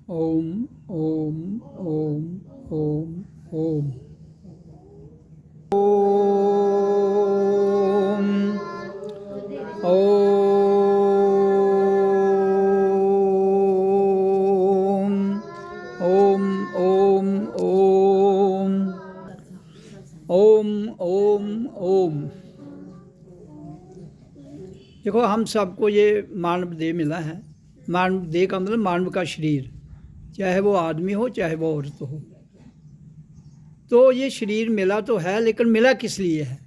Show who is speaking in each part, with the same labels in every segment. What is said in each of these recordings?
Speaker 1: ओम ओम ओम ओम ओम ओम ओम ओम ओम ओम ओम ओम। देखो, हम सबको ये मानव देह मिला है। मानव देह का मतलब मानव का शरीर, चाहे वो आदमी हो चाहे वो औरत हो। तो ये शरीर मिला तो है, लेकिन मिला किस लिए है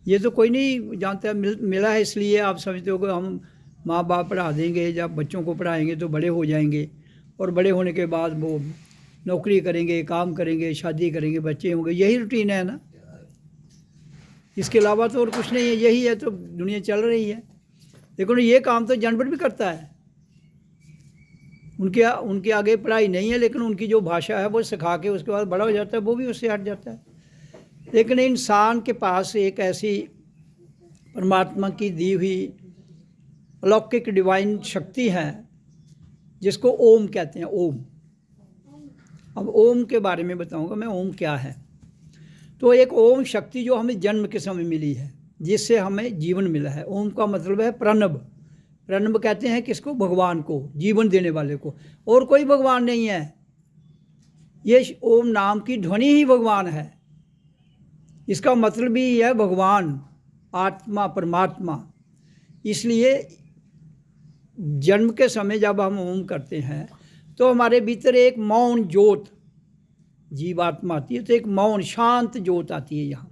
Speaker 1: ये तो कोई नहीं जानता। मिला है इसलिए आप समझते हो कि हम माँ बाप पढ़ा देंगे, जब बच्चों को पढ़ाएंगे तो बड़े हो जाएंगे, और बड़े होने के बाद वो नौकरी करेंगे, काम करेंगे, शादी करेंगे, बच्चे होंगे, यही रूटीन है ना। इसके अलावा तो और कुछ नहीं है, यही है तो दुनिया चल रही है। लेकिन ये काम तो जानवर भी करता है। उनके आगे पढ़ाई नहीं है, लेकिन उनकी जो भाषा है वो सिखा के उसके बाद बड़ा हो जाता है, वो भी उससे हट जाता है। लेकिन इंसान के पास एक ऐसी परमात्मा की दी हुई अलौकिक डिवाइन शक्ति है जिसको ओम कहते हैं। ओम। अब ओम के बारे में बताऊंगा मैं, ओम क्या है। तो एक ओम शक्ति जो हमें जन्म के समय मिली है, जिससे हमें जीवन मिला है। ओम का मतलब है प्रणव। प्रणव कहते हैं किसको? भगवान को, जीवन देने वाले को। और कोई भगवान नहीं है, ये ओम नाम की ध्वनि ही भगवान है। इसका मतलब ही है भगवान, आत्मा, परमात्मा। इसलिए जन्म के समय जब हम ओम करते हैं तो हमारे भीतर एक मौन ज्योत, जीवात्मा आती है, तो एक मौन शांत ज्योत आती है यहाँ।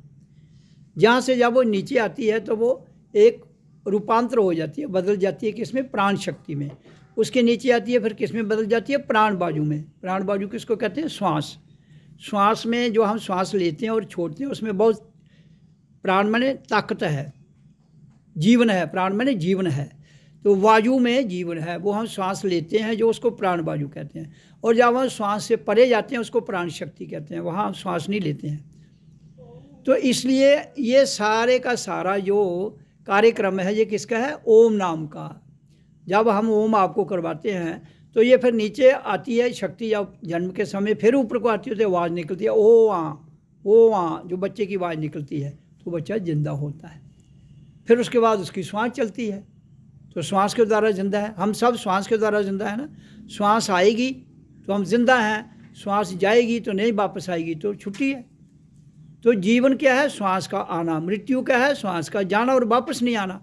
Speaker 1: जहाँ से जब वो नीचे आती है तो वो एक रूपांतर हो जाती है, बदल जाती है किसमें? प्राण शक्ति में। उसके नीचे आती है फिर किसमें बदल जाती है? प्राण बाजू में। प्राण बाजू किसको कहते हैं? श्वास। श्वास में जो हम श्वास लेते हैं और छोड़ते हैं, उसमें बहुत प्राण माने ताकत है, जीवन है। प्राण माने जीवन है, तो वायु में जीवन है। वो हम श्वास लेते हैं जो उसको प्राण वायु कहते हैं, और जब हम श्वास से परे जाते हैं उसको प्राण शक्ति कहते हैं। वहाँ हम श्वास नहीं लेते हैं। तो इसलिए ये सारे का सारा जो कार्यक्रम है ये किसका है? ओम नाम का। जब हम ओम आपको करवाते हैं तो ये फिर नीचे आती है शक्ति, जब जन्म के समय फिर ऊपर को आती है तो आवाज़ निकलती है ओ आ, जो बच्चे की आवाज़ निकलती है तो बच्चा जिंदा होता है। फिर उसके बाद उसकी श्वास चलती है, तो श्वास के द्वारा जिंदा है। हम सब श्वास के द्वारा जिंदा है ना। श्वास आएगी तो हम जिंदा हैं, श्वास जाएगी तो नहीं वापस आएगी तो छुट्टी है। तो जीवन क्या है? श्वास का आना। मृत्यु क्या है? श्वास का जाना और वापस नहीं आना।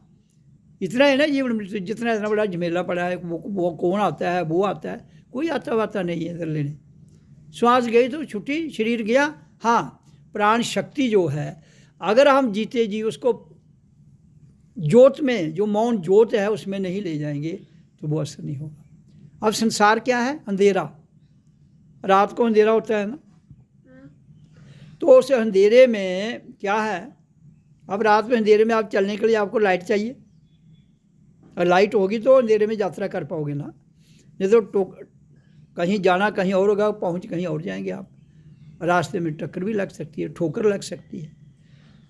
Speaker 1: इतना है ना जीवन मृत्यु। जितना इतना बड़ा झमेला पड़ा है, वो कौन आता है, वो आता है, कोई आता वाता नहीं है इधर लेने। श्वास गई तो छुट्टी, शरीर गया। हाँ, प्राण शक्ति जो है, अगर हम जीते जी उसको ज्योत में, जो मौन ज्योत है उसमें नहीं ले जाएंगे तो वो असर नहीं होगा। अब संसार क्या है? अंधेरा। रात को अंधेरा होता है ना, तो उस अंधेरे में क्या है? अब रात में अंधेरे में आप चलने के लिए आपको लाइट चाहिए, और लाइट होगी तो अंधेरे में यात्रा कर पाओगे ना। नहीं तो कहीं जाना कहीं और होगा, पहुंच कहीं और जाएंगे आप। रास्ते में टक्कर भी लग सकती है, ठोकर लग सकती है।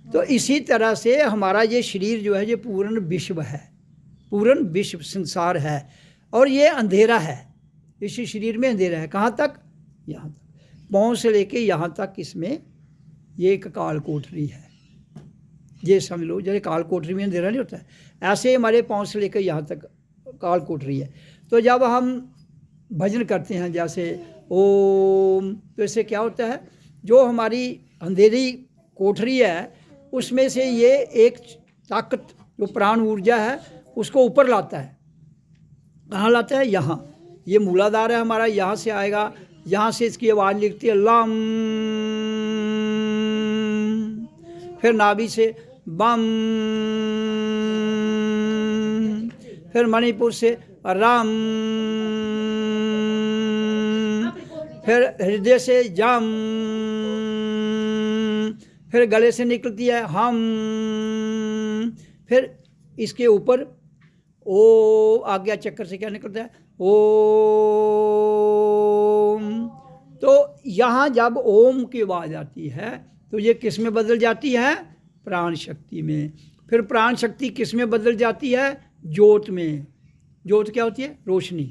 Speaker 1: तो इसी तरह से हमारा ये शरीर जो है ये पूर्ण विश्व है, पूर्ण विश्व संसार है, और ये अंधेरा है। इस शरीर में अंधेरा है। कहाँ तक? यहाँ तक, पाँव से लेके यहाँ तक इसमें ये एक काल कोठरी है। ये समझ लो, जैसे काल कोठरी में अंधेरा नहीं होता है, ऐसे हमारे पाँव से लेकर यहाँ तक काल कोठरी है। तो जब हम भजन करते हैं जैसे ओम, तो इससे क्या होता है? जो हमारी अंधेरी कोठरी है उसमें से ये एक ताकत, जो प्राण ऊर्जा है, उसको ऊपर लाता है। कहाँ लाता है? यहाँ। ये मूलाधार है हमारा, यहाँ से आएगा, यहाँ से इसकी आवाज़ लिखती है लम, फिर नाभि से बम, फिर मणिपुर से राम, फिर हृदय से जम, फिर गले से निकलती है हम, फिर इसके ऊपर ओ आज्ञा चक्कर से क्या निकलता है? ओम। तो यहाँ जब ओम की आवाज़ आती है तो ये किस में बदल जाती है? प्राण शक्ति में। फिर प्राण शक्ति किस में बदल जाती है? ज्योत में। ज्योत क्या होती है? रोशनी।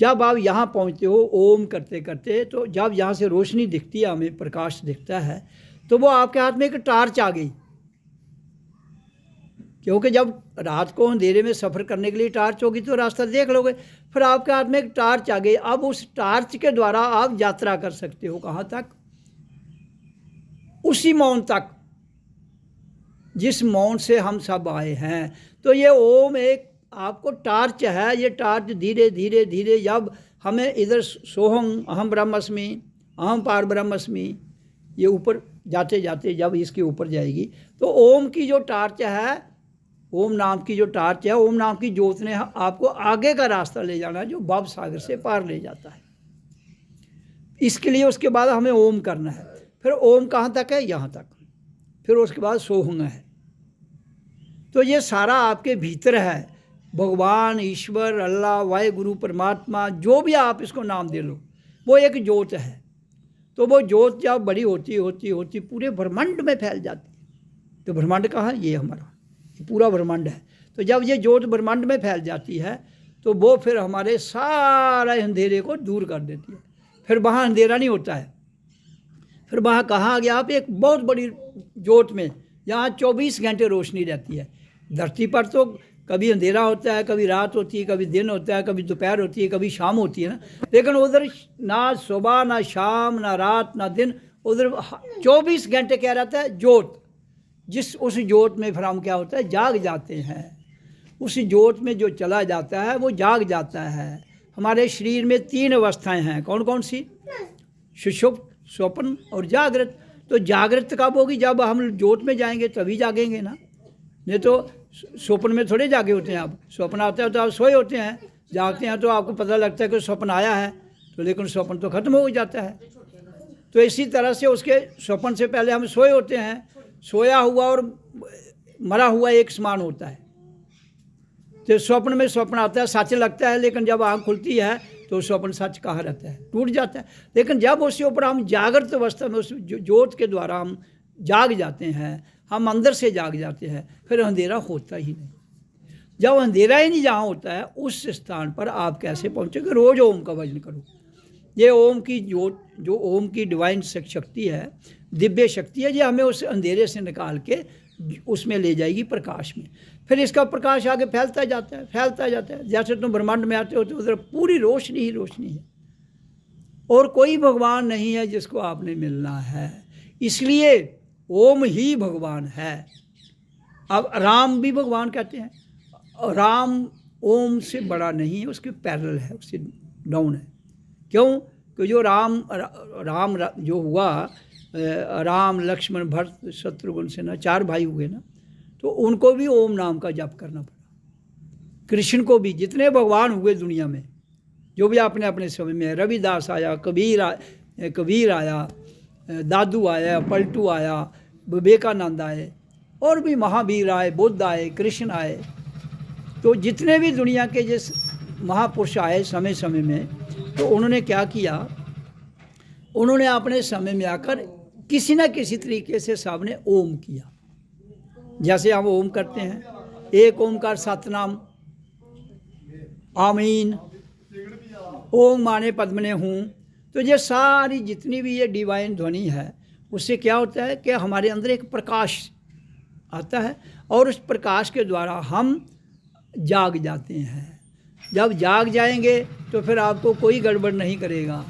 Speaker 1: जब आप यहाँ पहुँचते हो ओम करते करते, तो जब यहाँ से रोशनी दिखती है, हमें प्रकाश दिखता है, तो वो आपके हाथ में एक टार्च आ गई। क्योंकि जब रात को अंधेरे में सफ़र करने के लिए टार्च होगी तो रास्ता देख लोगे। फिर आपके हाथ में एक टार्च आ गई। अब उस टार्च के द्वारा आप यात्रा कर सकते हो। कहाँ तक? उसी मौन तक जिस मौन से हम सब आए हैं। तो ये ओम एक आपको टार्च है। ये टार्च धीरे धीरे धीरे जब हमें इधर सोहम अहम ब्रह्मस्मि, अहम पार ब्रह्मस्मि, ये ऊपर जाते जाते जब इसके ऊपर जाएगी तो ओम की जो टार्च है, ओम नाम की जो टार्च है, ओम नाम की ज्योत ने आपको आगे का रास्ता ले जाना है जो भव सागर से पार ले जाता है। इसके लिए उसके बाद हमें ओम करना है। फिर ओम कहाँ तक है? यहाँ तक। फिर उसके बाद सोहंग है। तो ये सारा आपके भीतर है। भगवान, ईश्वर, अल्लाह, वाहिगुरु, परमात्मा, जो भी आप इसको नाम दे लो, वो एक ज्योत है। तो वो ज्योत जब बड़ी होती होती होती पूरे ब्रह्मांड में फैल जाती है। तो ब्रह्मांड कहाँ? ये हमारा पूरा ब्रह्मांड है। तो जब ये ज्योत ब्रह्मांड में फैल जाती है तो वो फिर हमारे सारा अंधेरे को दूर कर देती है। फिर वहाँ अंधेरा नहीं होता है। फिर वहाँ कहाँ आ गया आप? एक बहुत बड़ी ज्योत में, यहाँ 24 घंटे रोशनी रहती है। धरती पर तो कभी अंधेरा होता है, कभी रात होती है, कभी दिन होता है, कभी दोपहर होती है, कभी शाम होती है ना। लेकिन उधर ना सुबह, ना शाम, ना रात, ना दिन, उधर 24 घंटे क्या रहता है? ज्योत। जिस उस ज्योत में फिर हम क्या होता है? जाग जाते हैं। उस ज्योत में जो चला जाता है वो जाग जाता है। हमारे शरीर में 3 अवस्थाएं हैं। कौन कौन सी? सुषुप्त, स्वप्न और जागृत। तो जागृत कब होगी? जब हम ज्योत में जाएंगे तभी जागेंगे ना। नहीं तो स्वप्न में थोड़े जागे होते हैं आप। स्वप्न आता है तो आप सोए होते हैं। जागते हैं तो आपको पता लगता है कि स्वप्न आया है, तो लेकिन स्वप्न तो खत्म हो जाता है। तो इसी तरह से उसके स्वप्न से पहले हम सोए होते हैं। सोया हुआ और मरा हुआ एक समान होता है। तो स्वप्न में स्वप्न आता है, सच लगता है, लेकिन जब आँख खुलती है तो स्वप्न सच कहाँ रहता है? टूट जाता है। लेकिन जब उसके ऊपर हम जागृत अवस्था में उस ज्योत के द्वारा हम जाग जाते हैं, हम अंदर से जाग जाते हैं, फिर अंधेरा होता ही नहीं। जब अंधेरा ही नहीं जहाँ होता है उस स्थान पर आप कैसे पहुँचोगे? रोज़ ओम का भजन करो। ये ओम की ज्योत, जो ओम की डिवाइन शक्ति है, दिव्य शक्ति है, ये हमें उस अंधेरे से निकाल के उसमें ले जाएगी प्रकाश में। फिर इसका प्रकाश आगे फैलता जाता है, फैलता जाता है। जैसे तुम ब्रह्मांड में आते हो तो उधर पूरी रोशनी ही रोशनी है और कोई भगवान नहीं है जिसको आपने मिलना है। इसलिए ओम ही भगवान है। अब राम भी भगवान कहते हैं। राम ओम से बड़ा नहीं है, उसके पैरेलल है, उससे डाउन है। क्यों? कि जो राम जो हुआ, राम, लक्ष्मण, भरत, शत्रुघ्न से ना 4 भाई हुए ना, तो उनको भी ओम नाम का जप करना पड़ा। कृष्ण को भी, जितने भगवान हुए दुनिया में, जो भी अपने अपने समय में, रविदास आया, कबीर आया, दादू आया, पलटू आया, विवेकानंद आए, और भी महावीर आए, बुद्ध आए, कृष्ण आए। तो जितने भी दुनिया के जिस महापुरुष आए समय समय में, तो उन्होंने क्या किया? उन्होंने अपने समय में आकर किसी न किसी तरीके से सबने ओम किया। जैसे हम ओम करते हैं, एक ओमकार सतनाम, आमीन, ओम माने पद्मने हूँ। तो ये सारी जितनी भी ये डिवाइन ध्वनि है, उससे क्या होता है कि हमारे अंदर एक प्रकाश आता है और उस प्रकाश के द्वारा हम जाग जाते हैं। जब जाग जाएंगे तो फिर आपको कोई गड़बड़ नहीं करेगा।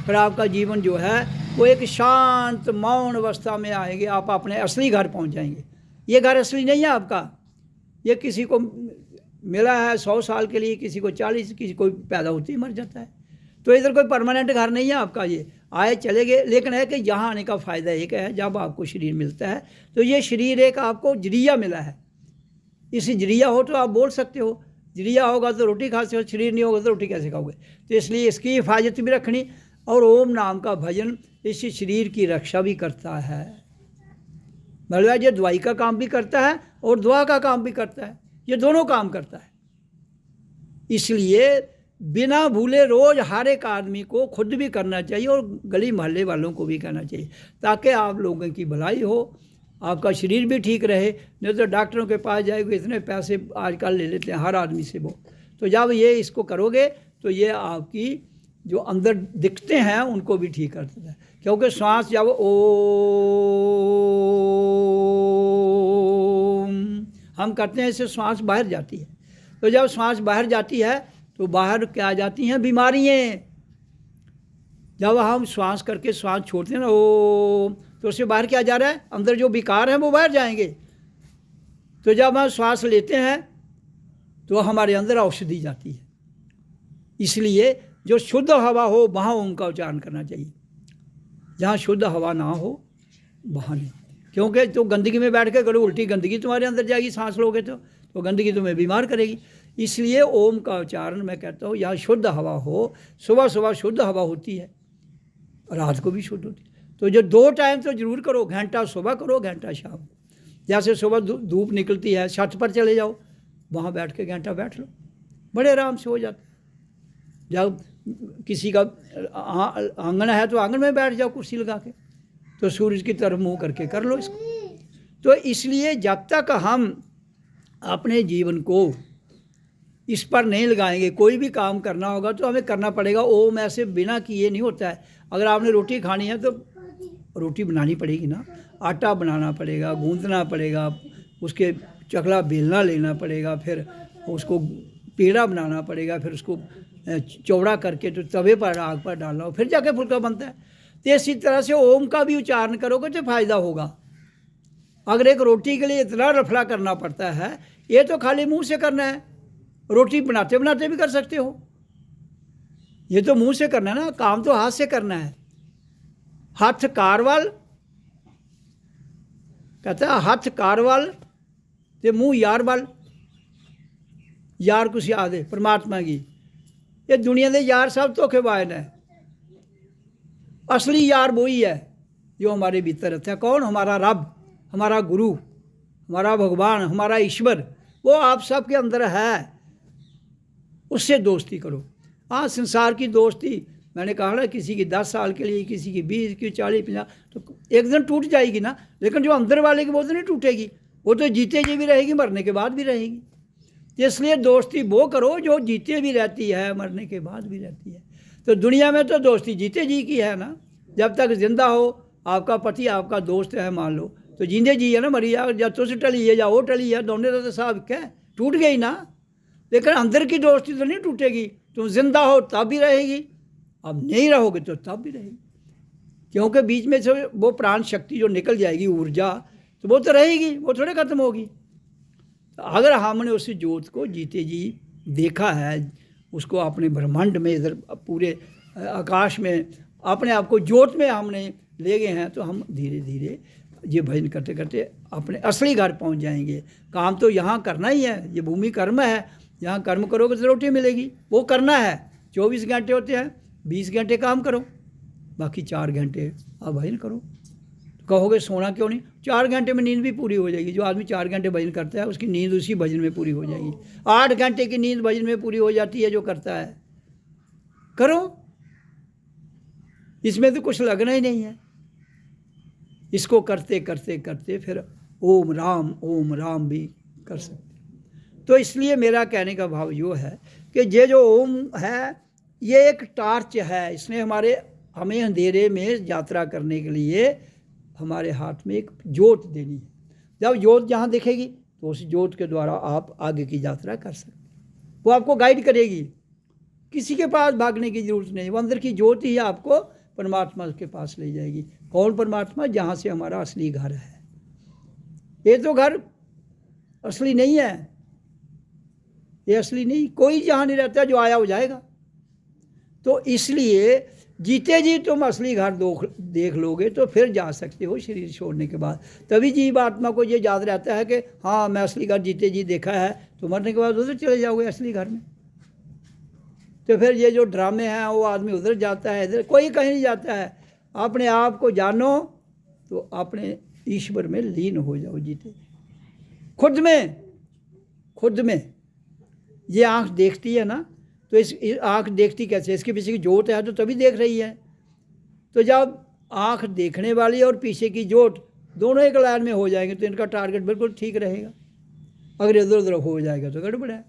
Speaker 1: फिर आपका जीवन जो है वो एक शांत मौन अवस्था में आएंगे। आप अपने असली घर पहुंच जाएंगे। ये घर असली नहीं है आपका। ये किसी को मिला है 100 साल के लिए, किसी को 40, किसी को पैदा होते ही मर जाता है। तो इधर कोई परमानेंट घर नहीं है आपका। ये आए चले गए। लेकिन है कि यहाँ आने का फ़ायदा एक है, जब आपको शरीर मिलता है तो ये शरीर एक आपको जरिया मिला है। इसी जरिया हो तो आप बोल सकते हो, जरिया होगा तो रोटी खा सकते हो, शरीर नहीं होगा तो रोटी कैसे खाओगे? तो इसलिए इसकी हिफाजत भी रखनी। और ओम नाम का भजन इस शरीर की रक्षा भी करता है। मतलब ये दवाई का काम भी करता है और दुआ का काम भी करता है। ये दोनों काम करता है। इसलिए बिना भूले रोज़ हर एक आदमी को खुद भी करना चाहिए और गली मोहल्ले वालों को भी करना चाहिए, ताकि आप लोगों की भलाई हो, आपका शरीर भी ठीक रहे। नहीं तो डॉक्टरों के पास जाएगा, इतने पैसे आजकल ले लेते हैं हर आदमी से वो। तो जब ये इसको करोगे तो ये आपकी जो अंदर दिखते हैं उनको भी ठीक कर देता है। क्योंकि श्वास जब ओम हम करते हैं, इससे श्वास बाहर जाती है। तो जब श्वास बाहर जाती है तो बाहर क्या जाती हैं? बीमारियाँ। जब हम श्वास करके श्वास छोड़ते हैं ना ओम, तो उससे बाहर क्या जा रहा है? अंदर जो विकार हैं वो बाहर जाएंगे। तो जब हम श्वास लेते हैं तो हमारे अंदर औषधि जाती है। इसलिए जो शुद्ध हवा हो वहाँ ओम का उच्चारण करना चाहिए, जहाँ शुद्ध हवा ना हो वहाँ नहीं। क्योंकि तो गंदगी में बैठ के करो, उल्टी गंदगी तुम्हारे अंदर जाएगी, सांस लोगे तो गंदगी तुम्हें बीमार करेगी। इसलिए ओम का उच्चारण मैं कहता हूँ यहाँ शुद्ध हवा हो। सुबह सुबह शुद्ध हवा होती है, रात को भी शुद्ध होती है। तो जो 2 टाइम तो जरूर करो, घंटा सुबह करो, घंटा शाम। जैसे सुबह धूप निकलती है, छत पर चले जाओ, वहाँ बैठ के घंटा बैठ लो, बड़े आराम से हो जाता है। जब किसी का आंगन है तो आंगन में बैठ जाओ कुर्सी लगा के, तो सूरज की तरफ मुँह करके कर लो इसको। तो इसलिए जब तक हम अपने जीवन को इस पर नहीं लगाएंगे, कोई भी काम करना होगा तो हमें करना पड़ेगा। ओम ऐसे बिना किए नहीं होता है। अगर आपने रोटी खानी है तो रोटी बनानी पड़ेगी ना, आटा बनाना पड़ेगा, गूंदना पड़ेगा, उसके चकला बेलना लेना पड़ेगा, फिर उसको पेड़ा बनाना पड़ेगा, फिर उसको चौड़ा करके तो तवे पर आग पर डालना हो, फिर जाके फुल्का बनता है। तो इसी तरह से ओम का भी उच्चारण करोगे तो फ़ायदा होगा। अगर एक रोटी के लिए इतना रफड़ा करना पड़ता है, ये तो खाली मुंह से करना है, रोटी बनाते बनाते भी कर सकते हो। ये तो मुंह से करना है ना, काम तो हाथ से करना है। हाथ कारवाल कहता है, हाथ कारवाल ते मुंह यार वाल। यार कुछ याद है परमात्मा की, ये दुनिया के यार सब धोखेबाज है। असली यार वही है जो हमारे भीतर रहता है। कौन? हमारा रब, हमारा गुरु, हमारा भगवान, हमारा ईश्वर, वो आप सब के अंदर है। उससे दोस्ती करो। हाँ, संसार की दोस्ती मैंने कहा ना, किसी की 10 साल के लिए, किसी की 20, की 40, 50, तो एक दिन टूट जाएगी ना। लेकिन जो अंदर वाले की वो तो नहीं टूटेगी, वो तो जीते जी भी रहेगी, मरने के बाद भी रहेगी। इसलिए दोस्ती वो करो जो जीते भी रहती है, मरने के बाद भी रहती है। तो दुनिया में तो दोस्ती जीते जी की है ना। जब तक जिंदा हो आपका पति आपका दोस्त है मान लो, तो जींदे जी है ना, मरी जा, या तुझ टली है या वो टली है, दोनों तो साहब क्या टूट गई ना। लेकिन अंदर की दोस्ती तो नहीं टूटेगी। तुम जिंदा हो तब भी रहेगी, अब नहीं रहोगे तो तब भी रहेगी। क्योंकि बीच में से वो प्राण शक्ति जो निकल जाएगी, ऊर्जा, तो वो तो रहेगी, वो थोड़े खत्म होगी। तो अगर हमने उस ज्योत को जीते जी देखा है, उसको अपने ब्रह्मांड में, इधर पूरे आकाश में अपने आप को ज्योत में हमने ले गए हैं, तो हम धीरे धीरे ये भजन करते करते अपने असली घर पहुंच जाएंगे। काम तो यहाँ करना ही है, ये भूमि कर्म है। यहाँ कर्म करोगे तो रोटी मिलेगी, वो करना है। 24 घंटे होते हैं, 20 घंटे काम करो, बाकी 4 घंटे आप भजन करो। तो कहोगे सोना क्यों नहीं? 4 घंटे में नींद भी पूरी हो जाएगी। जो आदमी 4 घंटे भजन करता है उसकी नींद उसी भजन में पूरी हो जाएगी। 8 घंटे की नींद भजन में पूरी हो जाती है जो करता है। करो, इसमें तो कुछ लगना ही नहीं है। इसको करते करते करते फिर ओम राम भी कर सकते। तो इसलिए मेरा कहने का भाव यो है कि ये जो ओम है ये एक टार्च है। इसने हमें अंधेरे में यात्रा करने के लिए हमारे हाथ में एक ज्योत देनी है। जब ज्योत जहाँ दिखेगी तो उस ज्योत के द्वारा आप आगे की यात्रा कर सकते। वो आपको गाइड करेगी, किसी के पास भागने की जरूरत नहीं। वो अंदर की ज्योत ही आपको परमात्मा के पास ले जाएगी। कौन परमात्मा? जहाँ से हमारा असली घर है। ये तो घर असली नहीं है, ये असली नहीं। कोई जहाँ नहीं रहता, जो आया हो जाएगा। तो इसलिए जीते जी तुम असली घर देख लोगे तो फिर जा सकते हो शरीर छोड़ने के बाद। तभी जीव आत्मा को ये याद रहता है कि हाँ मैं असली घर जीते जी देखा है, तो मरने के बाद उधर चले जाओगे असली घर में। तो फिर ये जो ड्रामे हैं वो आदमी उधर जाता है, इधर कोई कहीं नहीं जाता है। अपने आप को जानो तो अपने ईश्वर में लीन हो जाओ जीते। खुद में ये आँख देखती है ना, तो इस आँख देखती कैसे? इसके पीछे की ज्योत है तो तभी देख रही है। तो जब आँख देखने वाली और पीछे की ज्योत दोनों एक लाइन में हो जाएंगे तो इनका टारगेट बिल्कुल ठीक रहेगा। अगर इधर उधर हो जाएगा तो गड़बड़ है।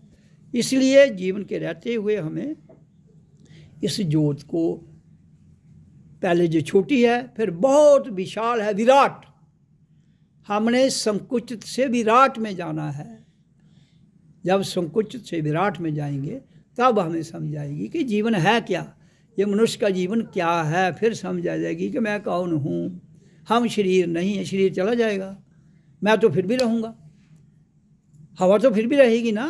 Speaker 1: इसलिए जीवन के रहते हुए हमें इस ज्योत को पहले जो छोटी है फिर बहुत विशाल है, विराट। हमने संकुचित से विराट में जाना है। जब संकुचित से विराट में जाएंगे तब हमें समझ आएगी कि जीवन है क्या, ये मनुष्य का जीवन क्या है। फिर समझ आ जाएगी कि मैं कौन हूँ। हम शरीर नहीं है, शरीर चला जाएगा, मैं तो फिर भी रहूँगा। हवा तो फिर भी रहेगी ना,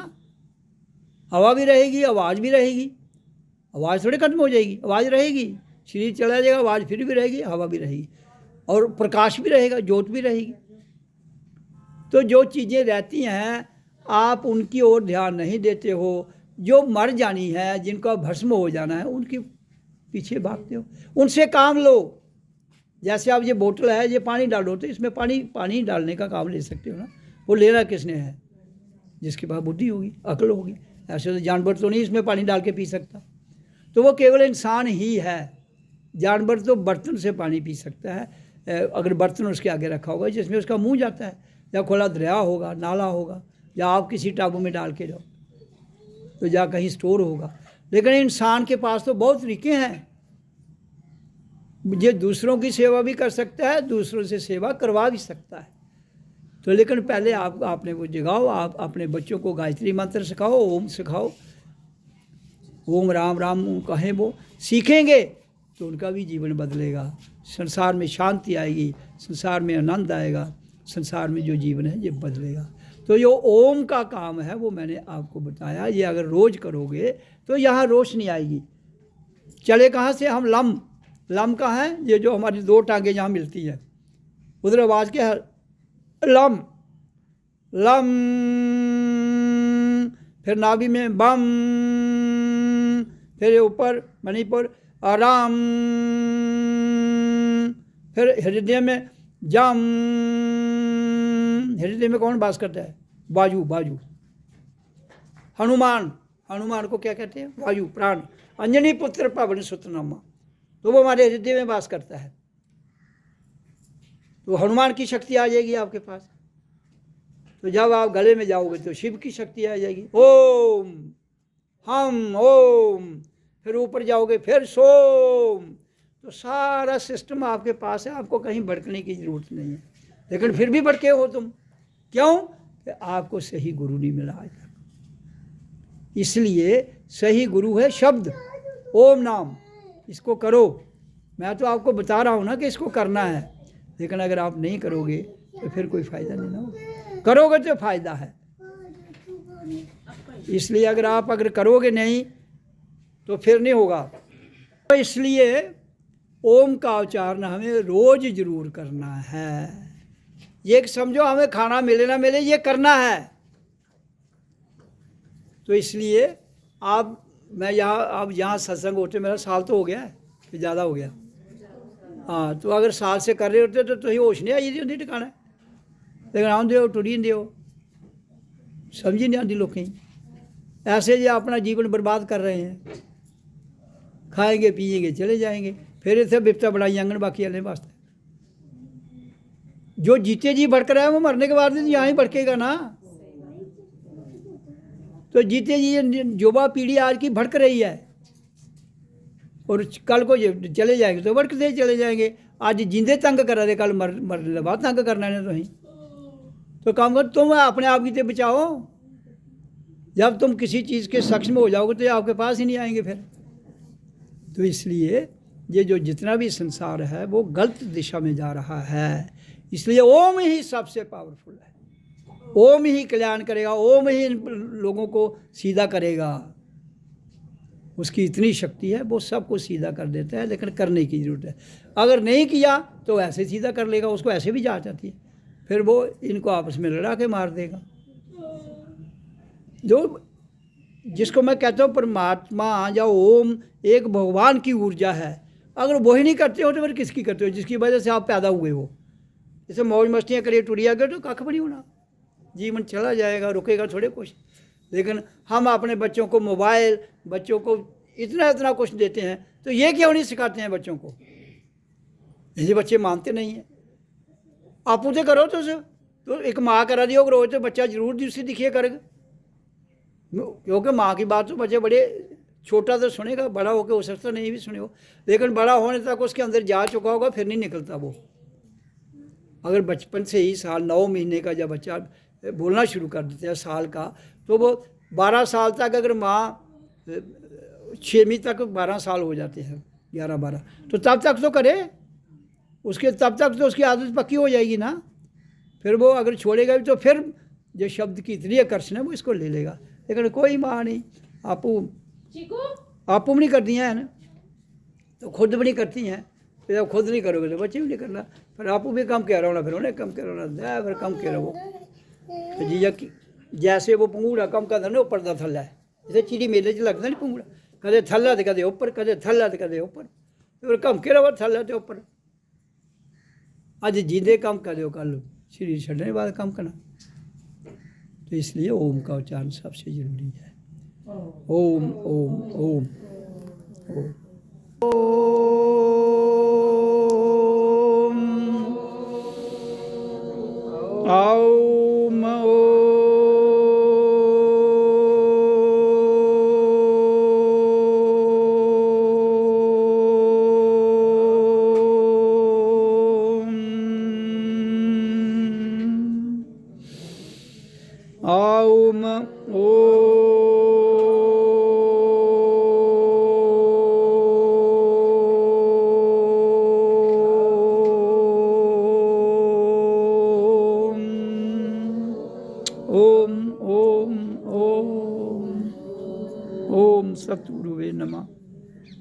Speaker 1: हवा भी रहेगी, आवाज़ भी रहेगी। आवाज़ थोड़ी खत्म हो जाएगी, आवाज़ रहेगी। शरीर चला जाएगा, आवाज़ फिर भी रहेगी, हवा भी रहेगी, और प्रकाश भी रहेगा, ज्योत भी रहेगी। तो जो चीज़ें रहती हैं आप उनकी ओर ध्यान नहीं देते हो। जो मर जानी है, जिनका भस्म हो जाना है, उनके पीछे भागते हो। उनसे काम लो। जैसे आप ये बोतल है, ये पानी डालो तो इसमें पानी डालने का काम ले सकते हो ना। वो लेना किसने है? जिसके पास बुद्धि होगी, अक्ल होगी। ऐसे तो जानवर तो नहीं इसमें पानी डाल के पी सकता। तो वो केवल इंसान ही है। जानवर तो बर्तन से पानी पी सकता है, अगर बर्तन उसके आगे रखा होगा जिसमें उसका मुंह जाता है, या खुला दरिया होगा, नाला होगा, या आप किसी टाबू में डाल के जाओ तो जा कहीं स्टोर होगा। लेकिन इंसान के पास तो बहुत तरीके हैं। ये दूसरों की सेवा भी कर सकता है, दूसरों से सेवा करवा भी सकता है। तो लेकिन पहले आपने वो जगाओ। आप अपने बच्चों को गायत्री मंत्र सिखाओ, ओम सिखाओ, ओम राम राम कहें, वो सीखेंगे तो उनका भी जीवन बदलेगा। संसार में शांति आएगी, संसार में आनंद आएगा, संसार में जो जीवन है ये बदलेगा। तो जो ओम का काम है वो मैंने आपको बताया। ये अगर रोज़ करोगे तो यहाँ रोशनी आएगी। चले कहाँ से हम? लम कहाँ है? ये जो हमारी दो टांगें जहाँ मिलती हैं, उधर आवाज़ क्या है? लम। फिर नाभि में बम, फिर ऊपर मणिपुर आराम, फिर हृदय में जम। हृदय में कौन वास करता है? बाजू। हनुमान को क्या कहते हैं? वायु प्राण। अंजनी पुत्र पवन सुत नामा, तो वो हमारे हृदय में वास करता है। तो हनुमान की शक्ति आ जाएगी आपके पास। तो जब आप गले में जाओगे तो शिव की शक्ति आ जाएगी, ओम हम ओम। फिर ऊपर जाओगे फिर सोम। तो सारा सिस्टम आपके पास है, आपको कहीं भटकने की जरूरत नहीं है। लेकिन फिर भी भटके हो तुम, क्यों? कि आपको सही गुरु नहीं मिला आज तक। इसलिए सही गुरु है शब्द, ओम नाम। इसको करो। मैं तो आपको बता रहा हूँ ना कि इसको करना है, लेकिन अगर आप नहीं करोगे तो फिर कोई फ़ायदा नहीं ना होगा। करोगे तो फ़ायदा है। इसलिए अगर करोगे नहीं तो फिर नहीं होगा। तो इसलिए ओम का उच्चारण हमें रोज़ जरूर करना है। ये समझो हमें खाना मिले ना मिले, ये करना है। तो इसलिए आप यहाँ सत्संग होते, मेरा साल तो हो गया है कि ज़्यादा हो गया। हाँ, तो अगर साल से कर रहे होते तो तुम होश नहीं आई होंगी ठिकाना। लेकिन आंदे हो टुरी जंदे हो, समझ ही नहीं आती लोग। ऐसे जो अपना जीवन बर्बाद कर रहे हैं, खाएंगे पिएंगे चले जाएंगे, फिर इतने बिपता बढ़ाई आंगन बाकी वाले वास्ते। जो जीते जी भड़क रहा है वो मरने के बाद यहाँ ही भड़केगा ना। तो जीते जी युवा पीढ़ी आज की भड़क रही है, और कल को चले जाएंगे तो भड़कते चले जाएंगे। आज जिंदे तंग करा रहे, कल मरने बाद तंग करना है तुम। तो काम करो, तुम अपने आप की तो बचाओ। जब तुम किसी चीज़ के सक्षम हो जाओगे तो आपके पास ही नहीं आएंगे फिर। तो इसलिए ये जो जितना भी संसार है वो गलत दिशा में जा रहा है। इसलिए ओम ही सबसे पावरफुल है। ओम ही कल्याण करेगा, ओम ही लोगों को सीधा करेगा। उसकी इतनी शक्ति है, वो सबको सीधा कर देता है, लेकिन करने की ज़रूरत है। अगर नहीं किया तो ऐसे सीधा कर लेगा, उसको ऐसे भी जा जाती है, फिर वो इनको आपस में लड़ा के मार देगा। जो जिसको मैं कहता हूँ परमात्मा या ओम एक भगवान की ऊर्जा है, अगर वही नहीं करते हो तो फिर किसकी करते हो? जिसकी वजह से आप पैदा हुए हो। जैसे मौज मस्तियाँ करिए टुरिया गए तो कख भी नहीं होना, जीवन चला जाएगा, रुकेगा थोड़े कुछ। लेकिन हम अपने बच्चों को मोबाइल, बच्चों को इतना कुछ देते हैं, तो ये क्यों नहीं सिखाते हैं बच्चों को? ये बच्चे मानते नहीं हैं। आप उसे करो तो एक माँ करा दियो रोज, तो बच्चा जरूर दूसरी दिखिए करेगा, क्योंकि माँ की बात तो बच्चे बड़े छोटा तो सुनेगा, बड़ा होकर हो सकता नहीं भी सुने हो, लेकिन बड़ा होने तक उसके अंदर जा चुका होगा, फिर नहीं निकलता वो। अगर बचपन से ही साल 9 महीने का जब बच्चा बोलना शुरू कर देता है साल का, तो वो 12 साल तक, अगर माँ 6वीं तक 12 साल हो जाते हैं, 11-12, तो तब तक तो करे उसके, तब तक तो उसकी आदत पक्की हो जाएगी ना। फिर वो अगर छोड़ेगा भी तो फिर जो शब्द की इतनी आकर्षण है वो इसको ले लेगा। लेकिन कोई माँ नहीं, आपू भी नहीं करती हैं ना, तो खुद भी नहीं करती हैं। फिर जब खुद नहीं करोगे तो बच्चे भी नहीं करना, फिर आपू भी कम कह रहा होना, फिर उन्हें कम कह रहा होना, फिर कम कह रहा वो जी। जैसे वो पंगूड़ा कम करता ना, ऊपर का थल्ला है, जैसे चिड़ी मेले च लगता नहीं पंगूड़ा, कदे थल्ला तो कदे ऊपर, कदे थल्ला तो कदे ऊपर, फिर कम कह रहा थल्ला तो ऊपर। अज जींदे कम कर दो, कल शरीर छड़ने बाद कम करना। तो इसलिए ओम का उच्चारण सबसे जरूरी है। ओम ओम ओम ओम ओम ओम ओम ओम ओम ओम सतगुरुवे नमः।